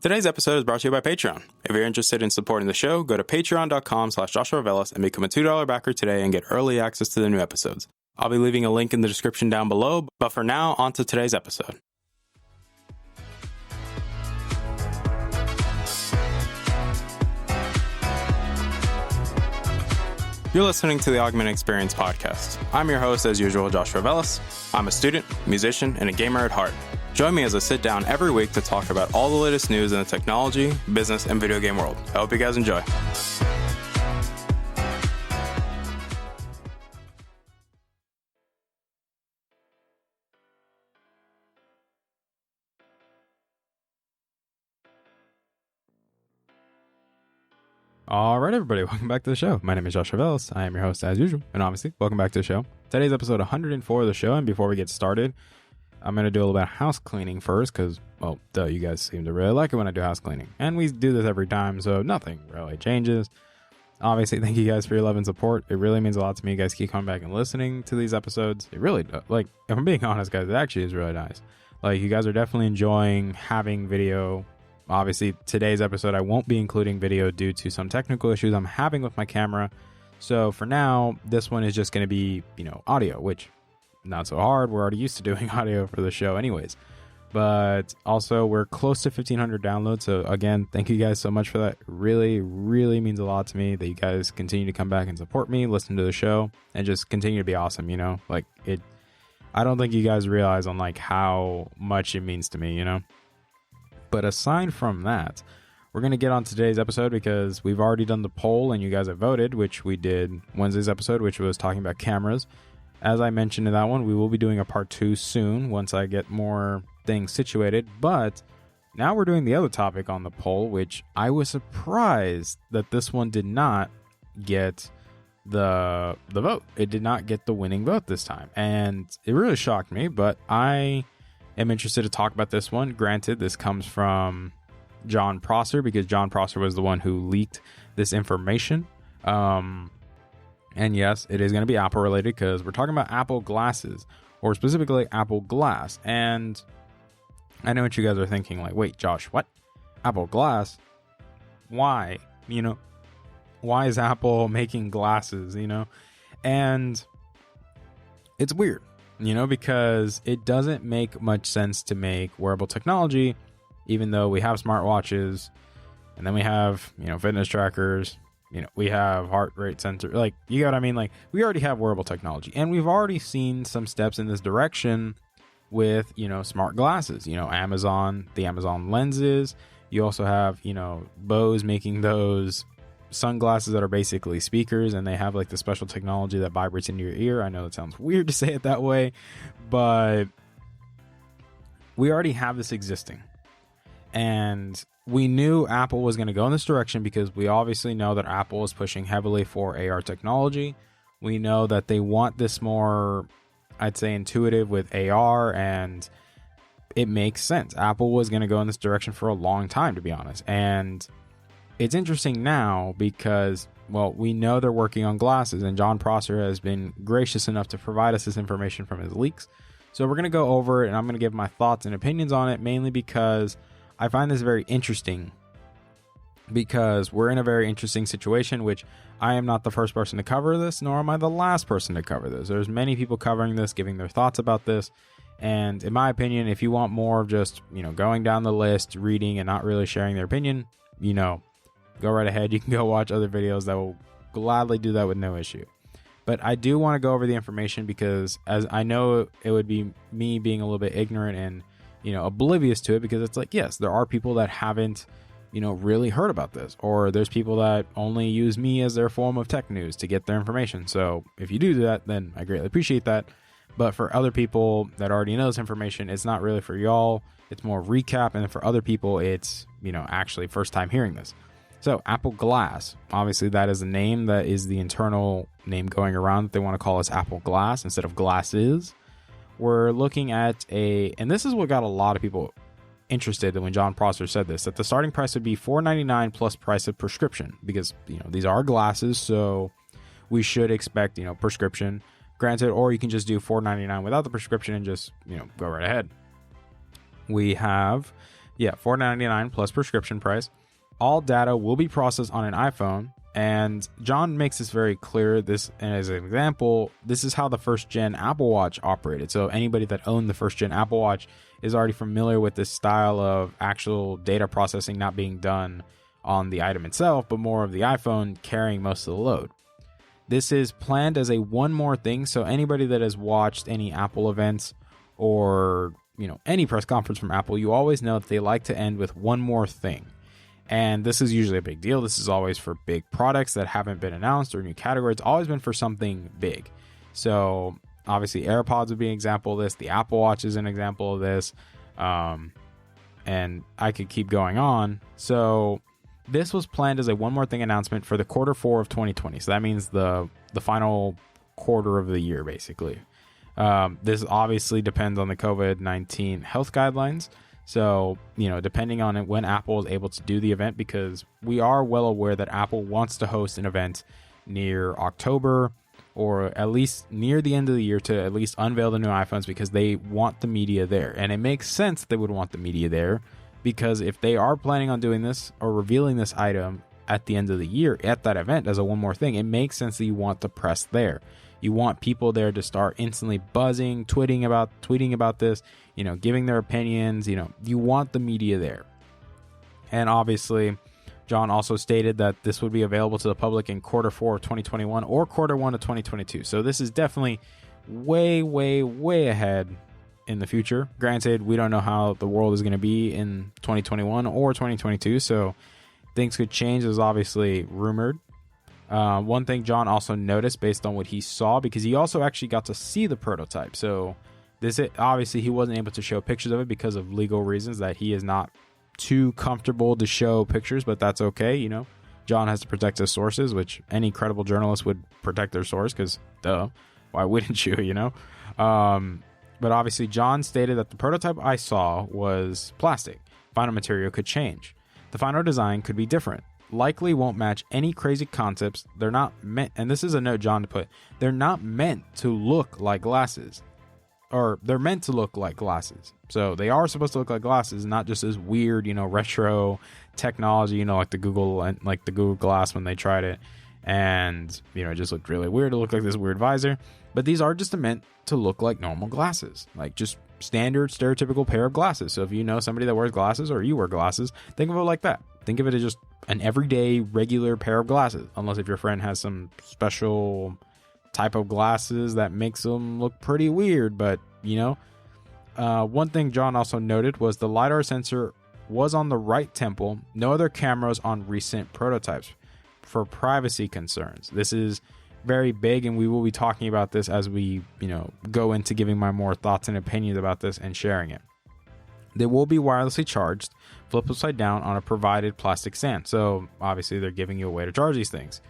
Today's episode is brought to you by Patreon. If you're interested in supporting the show, go to patreon.com/JoshuaVelas and become a $2 backer today and get early access to the new episodes. I'll be leaving a link in the description down below, but for now, on to today's episode. You're listening to the Augmented Experience podcast. I'm your host, as usual, Joshua Velas. I'm a student, musician, and a gamer at heart. Join me as I sit down every week to talk about all the latest news in the technology, business, and video game world. I hope you guys enjoy. All right, everybody, welcome back to the show. My name is Joshua Velas. I am your host, as usual, and obviously, welcome back to the show. Today's episode 104 of the show, and before we get started, I'm going to do a little bit of house cleaning first because, well, you guys seem to really like it when I do house cleaning. And we do this every time, so nothing really changes. Obviously, thank you guys for your love and support. It really means a lot to me. You guys keep coming back and listening to these episodes. It really does. Like, if I'm being honest, guys, it actually is really nice. Like, you guys are definitely enjoying having video. Obviously, today's episode, I won't be including video due to some technical issues I'm having with my camera. So for now, this one is just going to be, audio, which not so hard. We're already used to doing audio for the show anyways. But also, we're close to 1,500 downloads. So again, thank you guys so much for that. It really, really means a lot to me that you guys continue to come back and support me, listen to the show, and just continue to be awesome, Like, I don't think you guys realize on, like, how much it means to me, But aside from that, we're going to get on today's episode because we've already done the poll and you guys have voted, which we did Wednesday's episode, which was talking about cameras. As I mentioned in that one, we will be doing a part 2 soon once I get more things situated. But now we're doing the other topic on the poll, which I was surprised that this one did not get the vote. It did not get the winning vote this time. And it really shocked me, but I am interested to talk about this one. Granted, this comes from Jon Prosser because Jon Prosser was the one who leaked this information. And yes, it is going to be Apple related because we're talking about Apple glasses, or specifically Apple Glass. And I know what you guys are thinking, like, wait, Josh, what? Apple Glass? Why? Why is Apple making glasses, And it's weird, because it doesn't make much sense to make wearable technology, even though we have smartwatches, and then we have, fitness trackers, we have heart rate sensor, like, you know what I mean? Like, we already have wearable technology, and we've already seen some steps in this direction with, smart glasses, the Amazon lenses. You also have, Bose making those sunglasses that are basically speakers, and they have like the special technology that vibrates into your ear. I know it sounds weird to say it that way, but we already have this existing. And we knew Apple was going to go in this direction because we obviously know that Apple is pushing heavily for AR technology. We know that they want this more, I'd say, intuitive with AR, and it makes sense. Apple was going to go in this direction for a long time, to be honest. And it's interesting now because, well, we know they're working on glasses, and Jon Prosser has been gracious enough to provide us this information from his leaks. So we're going to go over it, and I'm going to give my thoughts and opinions on it, mainly because I find this very interesting, because we're in a very interesting situation, which I am not the first person to cover this, nor am I the last person to cover this. There's many people covering this, giving their thoughts about this. And in my opinion, if you want more of just, going down the list, reading and not really sharing their opinion, go right ahead. You can go watch other videos that will gladly do that with no issue. But I do want to go over the information because, as I know, it would be me being a little bit ignorant and oblivious to it, because it's like, yes, there are people that haven't, really heard about this, or there's people that only use me as their form of tech news to get their information. So if you do that, then I greatly appreciate that. But for other people that already know this information, it's not really for y'all. It's more recap. And then for other people, it's, actually first time hearing this. So Apple Glass, obviously that is a name that is the internal name going around that they want to call us Apple Glass instead of glasses. We're looking at and this is what got a lot of people interested when Jon Prosser said this, that the starting price would be $499 plus price of prescription, because, these are glasses, so we should expect, prescription granted, or you can just do $499 without the prescription and just, go right ahead. We have Yeah, $4.99 plus prescription price. All data will be processed on an iPhone. And Jon makes this very clear. This, and as an example, this is how the first gen Apple Watch operated. So anybody that owned the first gen Apple Watch is already familiar with this style of actual data processing not being done on the item itself, but more of the iPhone carrying most of the load. This is planned as a one more thing. So anybody that has watched any Apple events or, any press conference from Apple, you always know that they like to end with one more thing. And this is usually a big deal. This is always for big products that haven't been announced or new categories. It's always been for something big. So obviously AirPods would be an example of this. The Apple Watch is an example of this. And I could keep going on. So this was planned as a one more thing announcement for the Q4 of 2020. So that means the final quarter of the year, basically. This obviously depends on the COVID-19 health guidelines. So, depending on it, when Apple is able to do the event, because we are well aware that Apple wants to host an event near October or at least near the end of the year to at least unveil the new iPhones, because they want the media there. And it makes sense that they would want the media there, because if they are planning on doing this or revealing this item at the end of the year at that event as a one more thing, it makes sense that you want the press there. You want people there to start instantly buzzing, tweeting about this, giving their opinions. You want the media there. And obviously, Jon also stated that this would be available to the public in Q4 of 2021 or Q1 of 2022. So this is definitely way, way, way ahead in the future. Granted, we don't know how the world is going to be in 2021 or 2022, so things could change, as obviously rumored. One thing Jon also noticed based on what he saw, because he also actually got to see the prototype. So obviously he wasn't able to show pictures of it because of legal reasons, that he is not too comfortable to show pictures, but that's okay. Jon has to protect his sources, which any credible journalist would protect their source, because why wouldn't you, But obviously Jon stated that the prototype I saw was plastic. Final material could change. The final design could be different. Likely won't match any crazy concepts. They're not meant, and this is a note Jon to put, they're not meant to look like glasses. Or they're meant to look like glasses. So they are supposed to look like glasses, not just this weird, retro technology, like the Google Glass when they tried it. And, it just looked really weird. It looked like this weird visor. But these are just meant to look like normal glasses. Like just standard, stereotypical pair of glasses. So if you know somebody that wears glasses or you wear glasses, think of it like that. Think of it as just an everyday, regular pair of glasses. Unless if your friend has some special type of glasses that makes them look pretty weird. But, one thing Jon also noted was the LiDAR sensor was on the right temple. No other cameras on recent prototypes for privacy concerns. This is very big, and we will be talking about this as we, go into giving my more thoughts and opinions about this and sharing it. They will be wirelessly charged, flip upside down on a provided plastic stand. So obviously they're giving you a way to charge these things.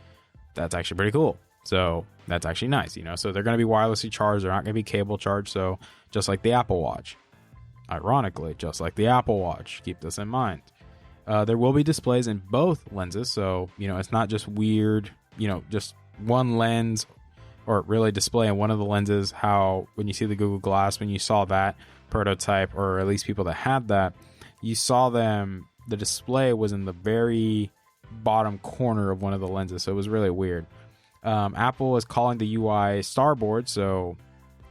That's actually pretty cool. So that's actually nice, So they're going to be wirelessly charged. They're not going to be cable charged. So just like the Apple Watch, ironically, just like the Apple Watch, keep this in mind. There will be displays in both lenses. So, it's not just weird, just one lens or really display in one of the lenses. How when you see the Google Glass, when you saw that prototype, or at least people that had that, you saw them, the display was in the very bottom corner of one of the lenses. So it was really weird. Apple is calling the UI Starboard. So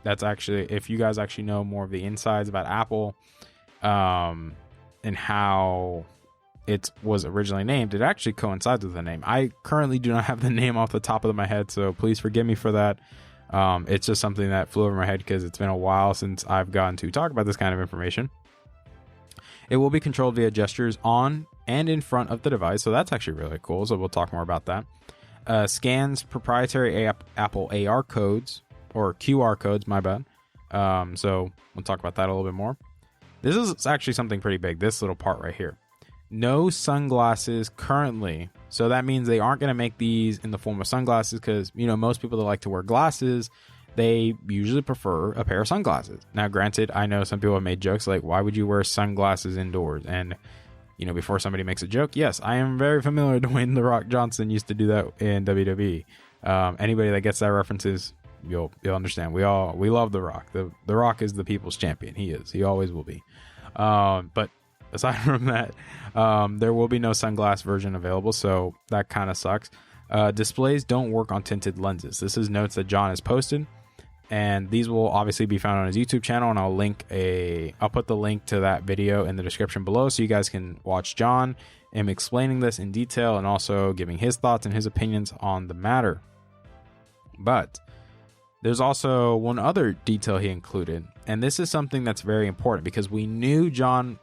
that's actually, if you guys actually know more of the insides about Apple, and how it was originally named, it actually coincides with the name. I currently do not have the name off the top of my head, so please forgive me for that. It's just something that flew over my head because it's been a while since I've gotten to talk about this kind of information. It will be controlled via gestures on and in front of the device, so that's actually really cool. So we'll talk more about that. Scans proprietary Apple AR codes, or QR codes, my bad. So we'll talk about that a little bit more. This is actually something pretty big, this little part right here. No sunglasses currently. So that means they aren't going to make these in the form of sunglasses, because, most people that like to wear glasses, they usually prefer a pair of sunglasses. Now, granted, I know some people have made jokes like, why would you wear sunglasses indoors? And, before somebody makes a joke, yes, I am very familiar. Dwayne "The Rock" Johnson used to do that in WWE. Anybody that gets that references, you'll understand. We love The Rock. The Rock is the people's champion. He is. He always will be. But aside from that, there will be no sunglass version available, so that kind of sucks. Displays don't work on tinted lenses. This is notes that Jon has posted, and these will obviously be found on his YouTube channel, and I'll put the link to that video in the description below so you guys can watch Jon and explaining this in detail and also giving his thoughts and his opinions on the matter. But there's also one other detail he included, and this is something that's very important because we knew Jon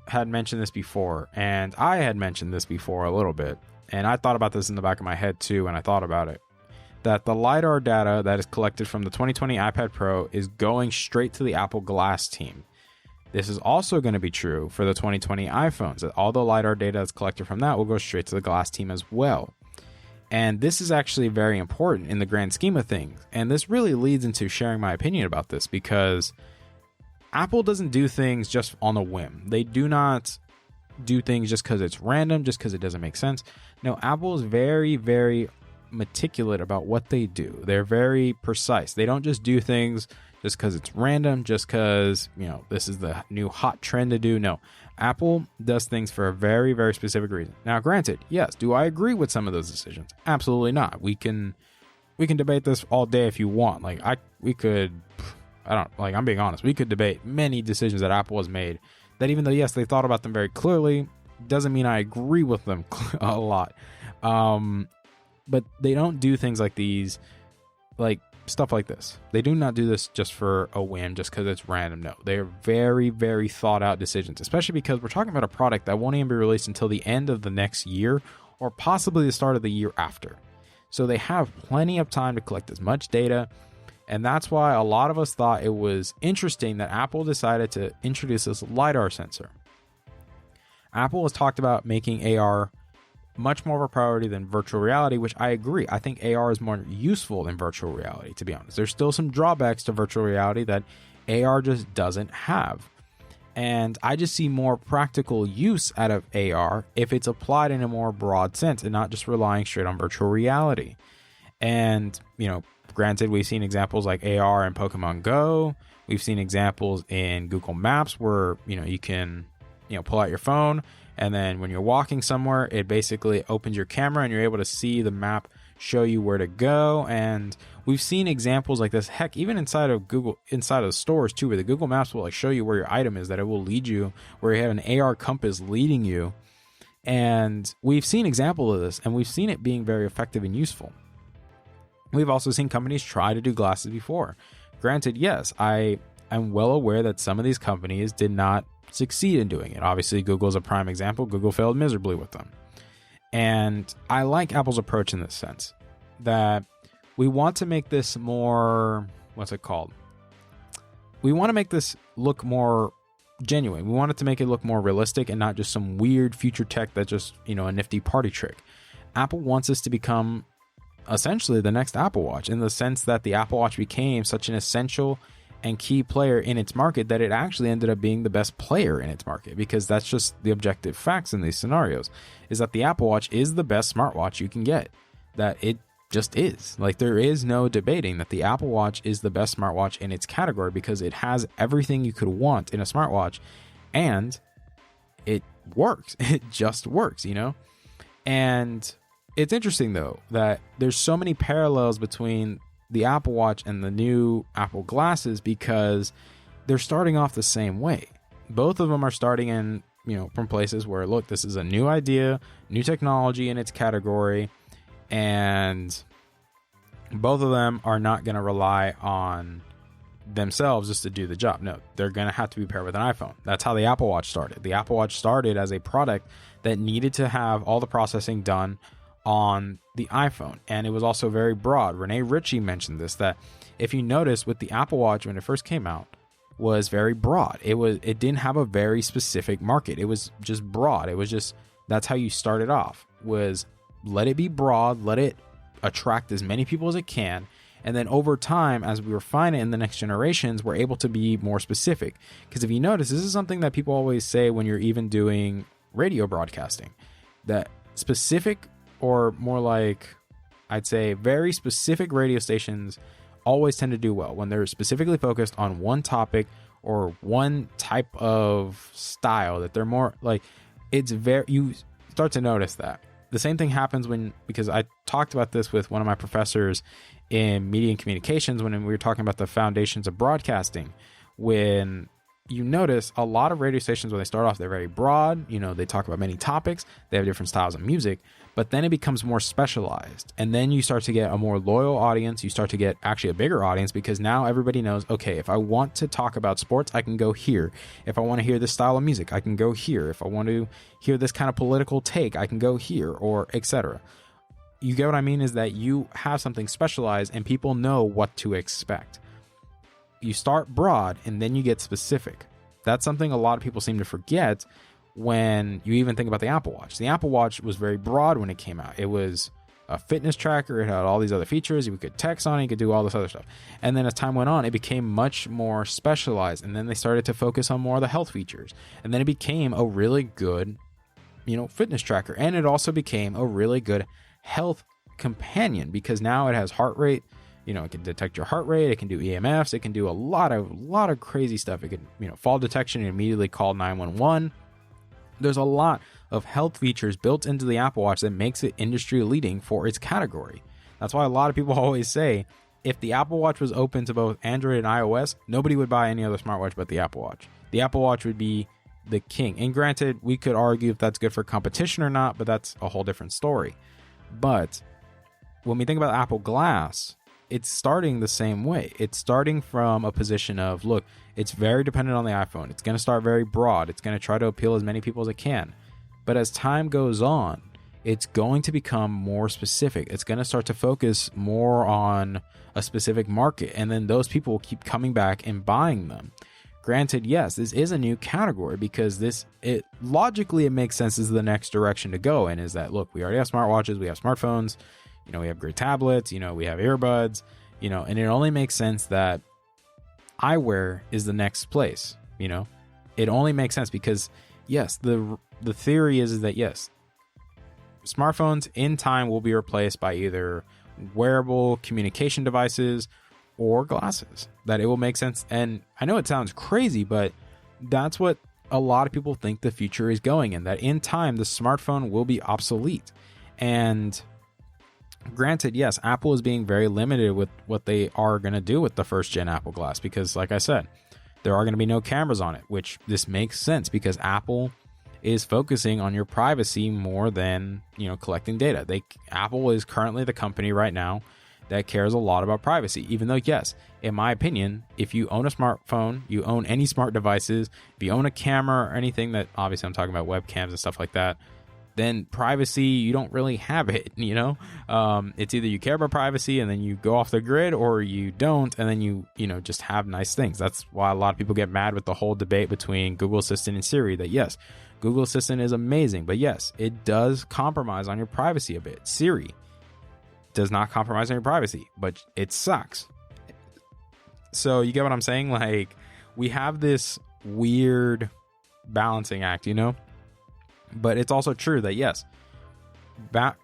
had mentioned this before, and I had mentioned this before a little bit, and I thought about this in the back of my head too when I thought about it, that the LiDAR data that is collected from the 2020 iPad Pro is going straight to the Apple Glass team. This is also going to be true for the 2020 iPhones, that all the LiDAR data that's collected from that will go straight to the Glass team as well. And this is actually very important in the grand scheme of things. And this really leads into sharing my opinion about this, because Apple doesn't do things just on a whim. They do not do things just because it's random, just because it doesn't make sense. No, Apple is very, very meticulous about what they do. They're very precise. They don't just do things just because it's random, just because, this is the new hot trend to do. No, Apple does things for a very, very specific reason. Now, granted, yes, do I agree with some of those decisions? Absolutely not. We can debate this all day if you want. I'm being honest. We could debate many decisions that Apple has made that, even though, yes, they thought about them very clearly, doesn't mean I agree with them a lot. But they don't do things like these, like stuff like this. They do not do this just for a whim, just because it's random. No, they are very, very thought out decisions, especially because we're talking about a product that won't even be released until the end of the next year or possibly the start of the year after. So they have plenty of time to collect as much data. And that's why a lot of us thought it was interesting that Apple decided to introduce this LiDAR sensor. Apple has talked about making AR much more of a priority than virtual reality, which I agree. I think AR is more useful than virtual reality, to be honest. There's still some drawbacks to virtual reality that AR just doesn't have. And I just see more practical use out of AR if it's applied in a more broad sense and not just relying straight on virtual reality. And, granted, we've seen examples like AR in Pokemon Go. We've seen examples in Google Maps where, you can, pull out your phone, and then when you're walking somewhere, it basically opens your camera and you're able to see the map show you where to go. And we've seen examples like this, heck, even inside of stores too, where the Google Maps will show you where your item is, that it will lead you, where you have an AR compass leading you. And we've seen examples of this, and we've seen it being very effective and useful. We've also seen companies try to do glasses before. Granted, yes, I am well aware that some of these companies did not succeed in doing it. Obviously, Google is a prime example. Google failed miserably with them. And I like Apple's approach in this sense, that we want to make this more, we want to make this look more genuine. We wanted to make it look more realistic and not just some weird future tech that's just, a nifty party trick. Apple wants this to become essentially the next Apple Watch, in the sense that the Apple Watch became such an essential and key player in its market that it actually ended up being the best player in its market, because that's just the objective facts in these scenarios, is that the Apple Watch is the best smartwatch you can get. That it just is. There is no debating that the Apple Watch is the best smartwatch in its category, because it has everything you could want in a smartwatch, and it works. It just works, And it's interesting, though, that there's so many parallels between the Apple Watch and the new Apple glasses, because they're starting off the same way. Both of them are starting in, from places where, look, this is a new idea, new technology in its category, and both of them are not going to rely on themselves just to do the job. No, they're going to have to be paired with an iPhone. That's how the Apple Watch started. The Apple Watch started as a product that needed to have all the processing done on the iPhone, and it was also very broad. Rene Ritchie mentioned this, that if you notice with the Apple Watch when it first came out, was very broad. It didn't have a very specific market. It was just broad. It was just, that's how you started off, was let it be broad, let it attract as many people as it can, and then over time, as we refine it in the next generations, we're able to be more specific. Because if you notice, this is something that people always say when you're even doing radio broadcasting, that specific, or more like, I'd say very specific radio stations always tend to do well when they're specifically focused on one topic or one type of style, that they're more like, it's very, you start to notice that. The same thing happens because I talked about this with one of my professors in media and communications when we were talking about the foundations of broadcasting. When you notice a lot of radio stations, when they start off, they're very broad, they talk about many topics, they have different styles of music, but then it becomes more specialized. And then you start to get a more loyal audience. You start to get actually a bigger audience, because now everybody knows, okay, if I want to talk about sports, I can go here. If I want to hear this style of music, I can go here. If I want to hear this kind of political take, I can go here, or etc. You get what I mean? Is that you have something specialized and people know what to expect. You start broad and then you get specific. That's something a lot of people seem to forget when you even think about the Apple Watch. The Apple Watch was very broad when it came out. It was a fitness tracker. It had all these other features. You could text on it. You could do all this other stuff. And then as time went on, it became much more specialized. And then they started to focus on more of the health features. And then it became a really good, fitness tracker. And it also became a really good health companion, because now it has heart rate. It can detect your heart rate. It can do EMFs. It can do a lot of crazy stuff. It can, fall detection and immediately call 911. There's a lot of health features built into the Apple Watch that makes it industry leading for its category. That's why a lot of people always say, if the Apple Watch was open to both Android and iOS, nobody would buy any other smartwatch but the Apple Watch. The Apple Watch would be the king. And granted, we could argue if that's good for competition or not, but that's a whole different story. But when we think about Apple Glass, it's starting the same way. It's starting from a position of, look, it's very dependent on the iPhone. It's going to start very broad. It's going to try to appeal as many people as it can. But as time goes on, it's going to become more specific. It's going to start to focus more on a specific market. And then those people will keep coming back and buying them. Granted, yes, this is a new category, because logically it makes sense. This is the next direction to go in, is that, look, we already have smartwatches, we have smartphones, we have great tablets, we have earbuds, and it only makes sense that eyewear is the next place. It only makes sense because, yes, the theory is that, yes, smartphones in time will be replaced by either wearable communication devices or glasses, that it will make sense. And I know it sounds crazy, but that's what a lot of people think the future is going in, that in time the smartphone will be obsolete. And granted, yes, Apple is being very limited with what they are going to do with the first gen Apple Glass, because like I said, there are going to be no cameras on it, which this makes sense because Apple is focusing on your privacy more than, collecting data. Apple is currently the company right now that cares a lot about privacy, even though, yes, in my opinion, if you own a smartphone, you own any smart devices, if you own a camera or anything that, obviously I'm talking about webcams and stuff like that, then privacy, you don't really have it, It's either you care about privacy and then you go off the grid, or you don't, and then you just have nice things. That's why a lot of people get mad with the whole debate between Google Assistant and Siri, that yes, Google Assistant is amazing, but yes, it does compromise on your privacy a bit. Siri does not compromise on your privacy, but it sucks. So you get what I'm saying? Like, we have this weird balancing act, But it's also true that, yes,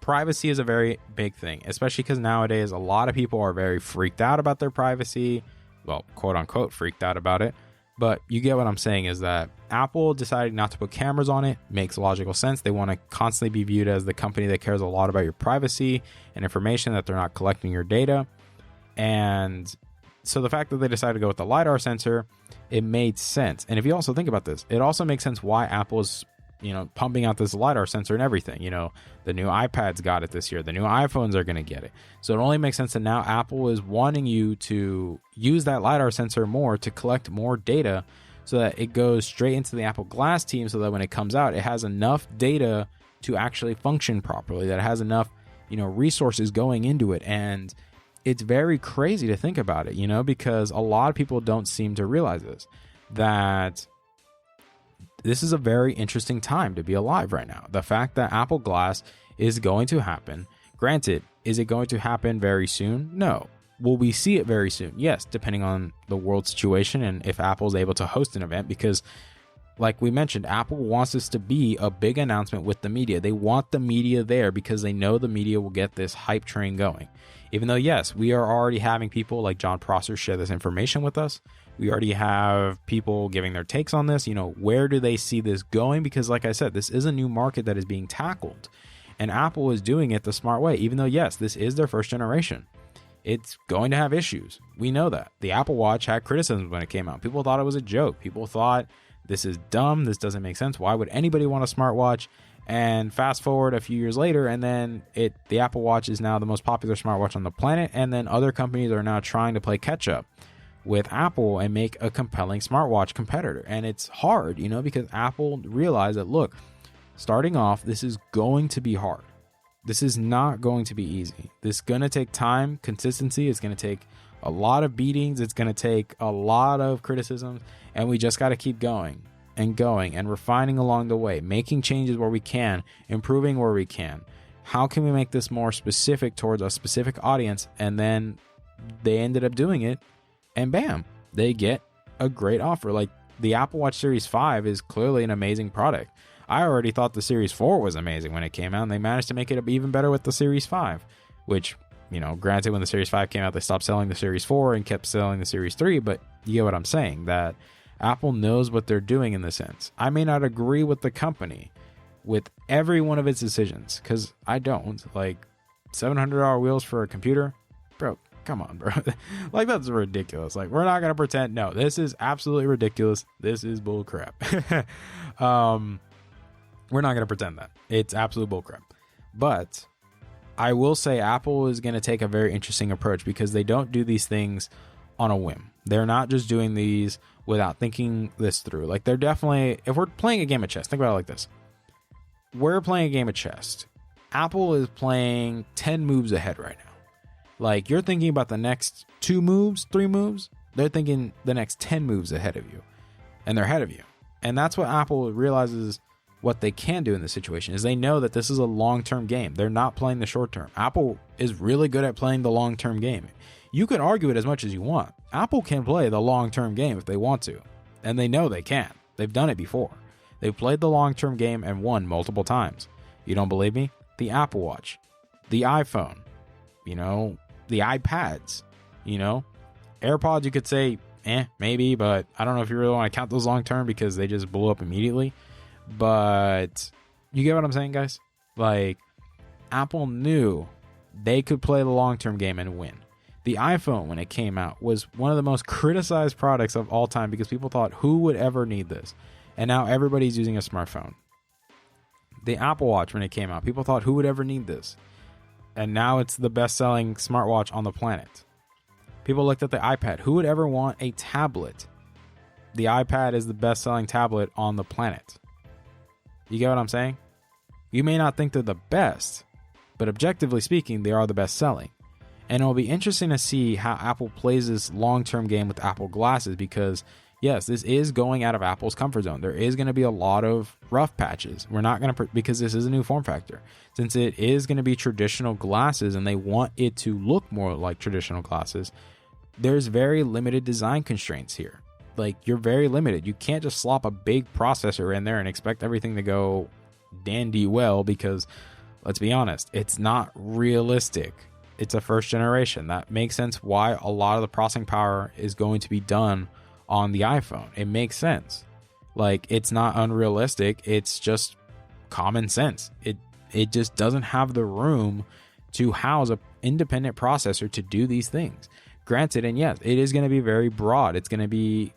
privacy is a very big thing, especially because nowadays a lot of people are very freaked out about their privacy. Well, quote unquote, freaked out about it. But you get what I'm saying, is that Apple decided not to put cameras on it. Makes logical sense. They want to constantly be viewed as the company that cares a lot about your privacy and information, that they're not collecting your data. And so the fact that they decided to go with the LiDAR sensor, it made sense. And if you also think about this, it also makes sense why Apple is pumping out this LiDAR sensor and everything. The new iPads got it this year. The new iPhones are going to get it. So it only makes sense that now Apple is wanting you to use that LiDAR sensor more to collect more data, so that it goes straight into the Apple Glass team, so that when it comes out, it has enough data to actually function properly, that it has enough, resources going into it. And it's very crazy to think about it, because a lot of people don't seem to realize this, that this is a very interesting time to be alive right now. The fact that Apple Glass is going to happen. Granted, is it going to happen very soon? No. Will we see it very soon? Yes, depending on the world situation and if Apple's able to host an event, because like we mentioned, Apple wants this to be a big announcement with the media. They want the media there because they know the media will get this hype train going. Even though, yes, we are already having people like Jon Prosser share this information with us. We already have people giving their takes on this. Where do they see this going? Because like I said, this is a new market that is being tackled. And Apple is doing it the smart way. Even though, yes, this is their first generation. It's going to have issues. We know that. The Apple Watch had criticisms when it came out. People thought it was a joke. People thought, this is dumb. This doesn't make sense. Why would anybody want a smartwatch? And fast forward a few years later, and then the Apple Watch is now the most popular smartwatch on the planet. And then other companies are now trying to play catch up with Apple and make a compelling smartwatch competitor. And it's hard, because Apple realized that, look, starting off, this is going to be hard. This is not going to be easy. This is going to take time, consistency. It's going to take a lot of beatings. It's going to take a lot of criticism. And we just got to keep going and refining along the way, making changes where we can, improving where we can. How can we make this more specific towards a specific audience? And then they ended up doing it, and bam, they get a great offer. Like the Apple Watch Series 5 is clearly an amazing product. I already thought the Series 4 was amazing when it came out, and they managed to make it even better with the Series 5, which, granted, when the Series 5 came out, they stopped selling the Series 4 and kept selling the Series 3, but you get what I'm saying, that Apple knows what they're doing in this sense. I may not agree with the company with every one of its decisions, because I don't. Like, $700 wheels for a computer? Bro, come on, bro. Like, that's ridiculous. Like, we're not going to pretend. No, this is absolutely ridiculous. This is bull crap. We're not going to pretend that. It's absolute bullcrap. But I will say Apple is going to take a very interesting approach, because they don't do these things on a whim. They're not just doing these without thinking this through. Like, they're definitely, if we're playing a game of chess, think about it like this. We're playing a game of chess. Apple is playing 10 moves ahead right now. Like, you're thinking about the next 2 moves, 3 moves. They're thinking the next 10 moves ahead of you. And they're ahead of you. And that's what Apple realizes what they can do in this situation, is they know that this is a long-term game. They're not playing the short-term. Apple is really good at playing the long-term game. You can argue it as much as you want. Apple can play the long-term game if they want to, and they know they can. They've done it before. They've played the long-term game and won multiple times. You don't believe me? The Apple Watch, the iPhone, the iPads, AirPods, you could say, maybe, but I don't know if you really want to count those long-term because they just blew up immediately. But you get what I'm saying, guys? Like, Apple knew they could play the long-term game and win. The iPhone, when it came out, was one of the most criticized products of all time because people thought, who would ever need this? And now everybody's using a smartphone. The Apple Watch, when it came out, people thought, who would ever need this? And now it's the best-selling smartwatch on the planet. People looked at the iPad. Who would ever want a tablet? The iPad is the best-selling tablet on the planet. You get what I'm saying? You may not think they're the best, but objectively speaking, they are the best selling. And it'll be interesting to see how Apple plays this long-term game with Apple glasses, because yes, this is going out of Apple's comfort zone. There is going to be a lot of rough patches. We're not going to, because this is a new form factor. Since it is going to be traditional glasses and they want it to look more like traditional glasses, there's very limited design constraints here. Like, you're very limited. You can't just slop a big processor in there and expect everything to go dandy well, because let's be honest, it's not realistic. It's a first generation. That makes sense why a lot of the processing power is going to be done on the iPhone. It makes sense. Like, it's not unrealistic. It's just common sense. It just doesn't have the room to house an independent processor to do these things. Granted, and yes, it is going to be very broad. It's going to be,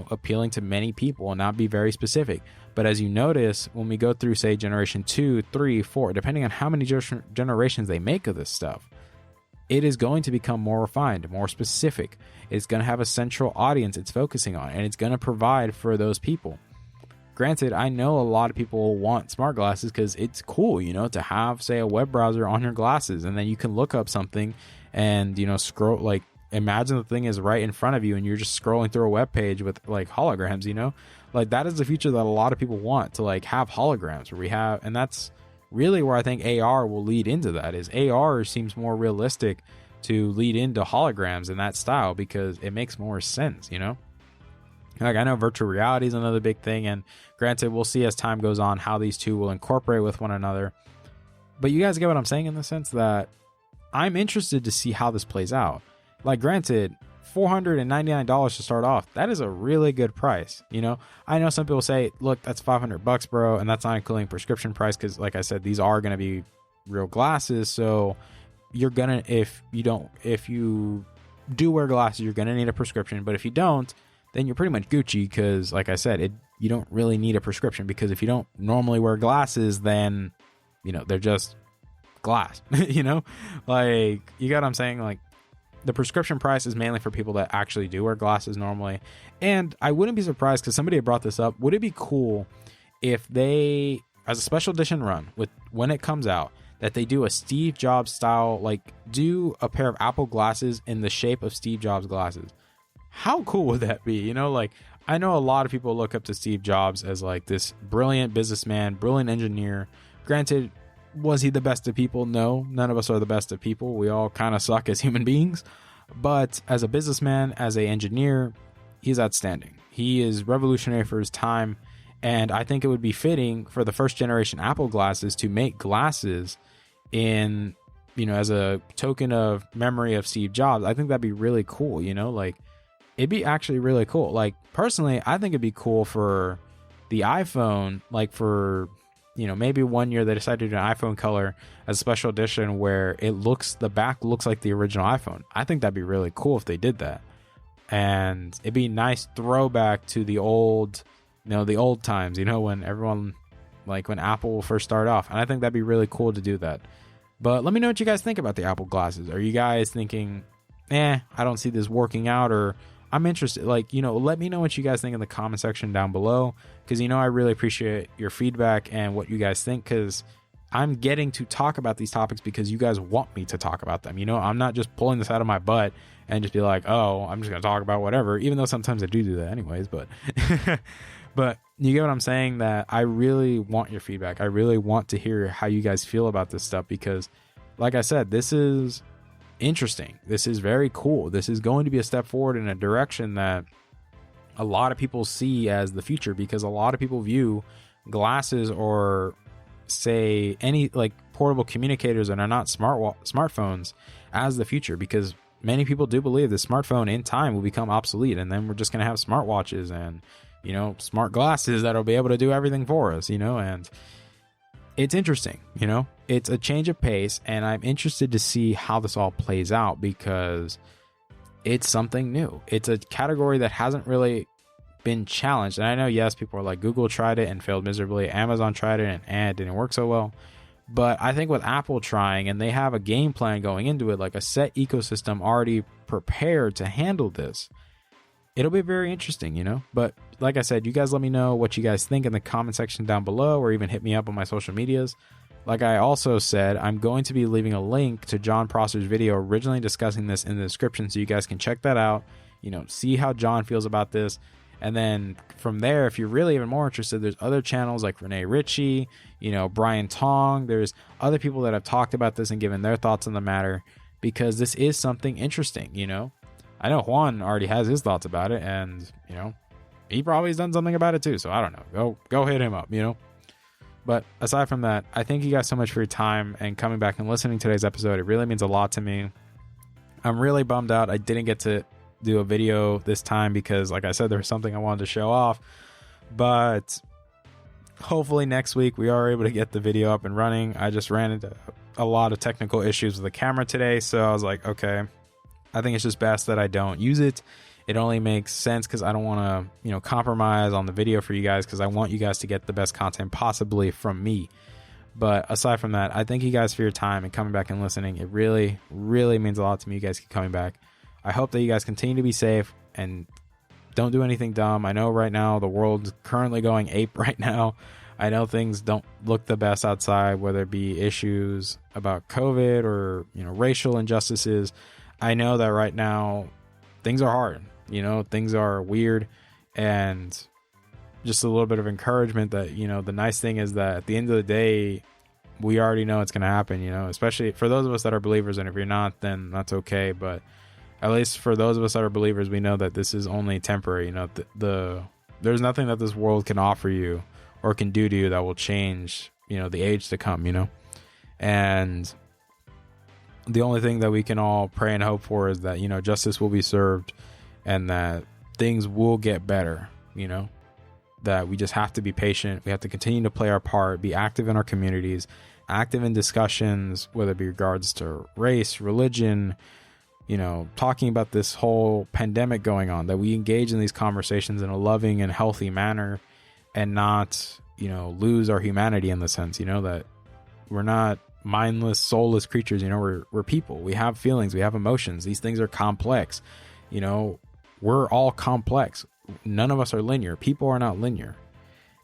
appealing to many people and not be very specific. But as you notice, when we go through, say, generation 2, 3, 4, depending on how many generations they make of this stuff, it is going to become more refined, more specific. It's going to have a central audience it's focusing on, and it's going to provide for those people. Granted, I know a lot of people want smart glasses because it's cool, to have, say, a web browser on your glasses, and then you can look up something and, scroll, like, imagine the thing is right in front of you and you're just scrolling through a web page with, like, holograms, like, that is the future that a lot of people want, to, like, have holograms where we have, and that's really where I think AR will lead into. That is, AR seems more realistic to lead into holograms in that style because it makes more sense, Like, I know virtual reality is another big thing, and granted, we'll see as time goes on how these two will incorporate with one another. But you guys get what I'm saying in the sense that I'm interested to see how this plays out. Like, granted, $499 to start off, that is a really good price. You know, I know some people say, look, that's $500, bro, and that's not including prescription price, because like I said, these are going to be real glasses. So you're gonna, if you do wear glasses, you're gonna need a prescription. But if you don't, then you're pretty much Gucci, because like I said, you don't really need a prescription, because if you don't normally wear glasses, then, you know, they're just glass. You know, like, you got what I'm saying? Like, the prescription price is mainly for people that actually do wear glasses normally. And I wouldn't be surprised, because somebody had brought this up, would it be cool if they, as a special edition run, with when it comes out, that they do a Steve Jobs style, like, do a pair of Apple glasses in the shape of Steve Jobs glasses? How cool would that be? You know, like, I know a lot of people look up to Steve Jobs as like this brilliant businessman, brilliant engineer. Granted, was he the best of people? No, none of us are the best of people. We all kind of suck as human beings. But as a businessman, as an engineer, he's outstanding. He is revolutionary for his time. And I think it would be fitting for the first generation Apple glasses to make glasses in, you know, as a token of memory of Steve Jobs. I think that'd be really cool, you know, like, it'd be actually really cool. Like, personally, I think it'd be cool for the iPhone, like, for, you know, maybe one year they decided to do an iPhone color as a special edition where the back looks like the original iPhone. I think that'd be really cool if they did that. And it'd be a nice throwback to the old, you know, the old times, you know, when everyone, like, when Apple first started off. And I think that'd be really cool to do that. But let me know what you guys think about the Apple glasses. Are you guys thinking, I don't see this working out, or I'm interested? Like, you know, let me know what you guys think in the comment section down below, because, you know, I really appreciate your feedback and what you guys think, because I'm getting to talk about these topics because you guys want me to talk about them. You know, I'm not just pulling this out of my butt and just be like, oh, I'm just going to talk about whatever, even though sometimes I do that anyways. But but you get what I'm saying, that I really want your feedback. I really want to hear how you guys feel about this stuff, because like I said, this is interesting. This is very cool. This is going to be a step forward in a direction that a lot of people see as the future, because a lot of people view glasses, or say any like portable communicators that are not smartphones, as the future, because many people do believe the smartphone in time will become obsolete, and then we're just going to have smartwatches and, you know, smart glasses that'll be able to do everything for us, you know. And it's interesting, you know, it's a change of pace, and I'm interested to see how this all plays out, because it's something new. It's a category that hasn't really been challenged. And I know, yes, people are like, Google tried it and failed miserably, Amazon tried it and it didn't work so well. But I think with Apple trying, and they have a game plan going into it, like a set ecosystem already prepared to handle this, it'll be very interesting, you know. But like I said, you guys let me know what you guys think in the comment section down below, or even hit me up on my social medias. Like I also said, I'm going to be leaving a link to Jon Prosser's video originally discussing this in the description, so you guys can check that out, you know, see how Jon feels about this. And then from there, if you're really even more interested, there's other channels like Renee Ritchie, you know, Brian Tong. There's other people that have talked about this and given their thoughts on the matter, because this is something interesting, you know. I know Juan already has his thoughts about it, and, you know, he probably has done something about it too. So I don't know. Go hit him up, you know. But aside from that, I thank you guys so much for your time and coming back and listening to today's episode. It really means a lot to me. I'm really bummed out I didn't get to do a video this time, because like I said, there was something I wanted to show off. But hopefully next week we are able to get the video up and running. I just ran into a lot of technical issues with the camera today, so I was like, okay, I think it's just best that I don't use it. It only makes sense because I don't want to, you know, compromise on the video for you guys, because I want you guys to get the best content possibly from me. But aside from that, I thank you guys for your time and coming back and listening. It really, really means a lot to me, you guys keep coming back. I hope that you guys continue to be safe and don't do anything dumb. I know right now the world's currently going ape right now. I know things don't look the best outside, whether it be issues about COVID or, you know, racial injustices. I know that right now things are hard, you know, things are weird, and just a little bit of encouragement that, you know, the nice thing is that at the end of the day, we already know it's going to happen, you know, especially for those of us that are believers. And if you're not, then that's okay. But at least for those of us that are believers, we know that this is only temporary. You know, there's nothing that this world can offer you or can do to you that will change, you know, the age to come, you know. And the only thing that we can all pray and hope for is that, you know, justice will be served and that things will get better, you know, that we just have to be patient. We have to continue to play our part, be active in our communities, active in discussions, whether it be regards to race, religion, you know, talking about this whole pandemic going on, that we engage in these conversations in a loving and healthy manner and not, you know, lose our humanity in the sense, you know, that we're not mindless, soulless creatures. You know, we're people. We have feelings. We have emotions. These things are complex. You know, we're all complex. None of us are linear. People are not linear.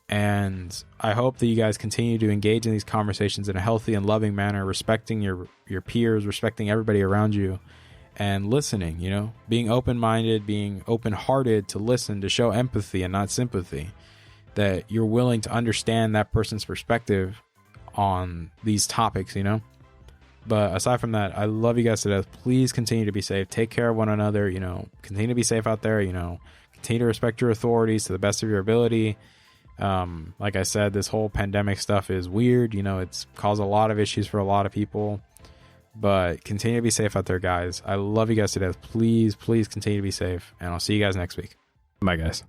And I hope that you guys continue to engage in these conversations in a healthy and loving manner, respecting your peers, respecting everybody around you, and listening, you know, being open-minded, being open-hearted to listen, to show empathy and not sympathy, that you're willing to understand that person's perspective on these topics, you know. But aside from that, I love you guys to death. Please continue to be safe. Take care of one another, you know, continue to be safe out there, you know, continue to respect your authorities to the best of your ability. Like I said, this whole pandemic stuff is weird, you know, it's caused a lot of issues for a lot of people, but continue to be safe out there, guys. I love you guys to death. Please continue to be safe, and I'll see you guys next week. Bye, guys.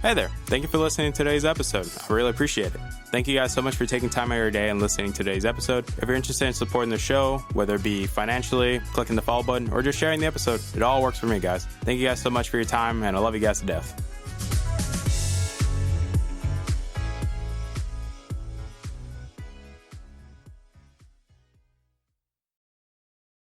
Hey there. Thank you for listening to today's episode. I really appreciate it. Thank you guys so much for taking time out of your day and listening to today's episode. If you're interested in supporting the show, whether it be financially, clicking the follow button, or just sharing the episode, it all works for me, guys. Thank you guys so much for your time, and I love you guys to death.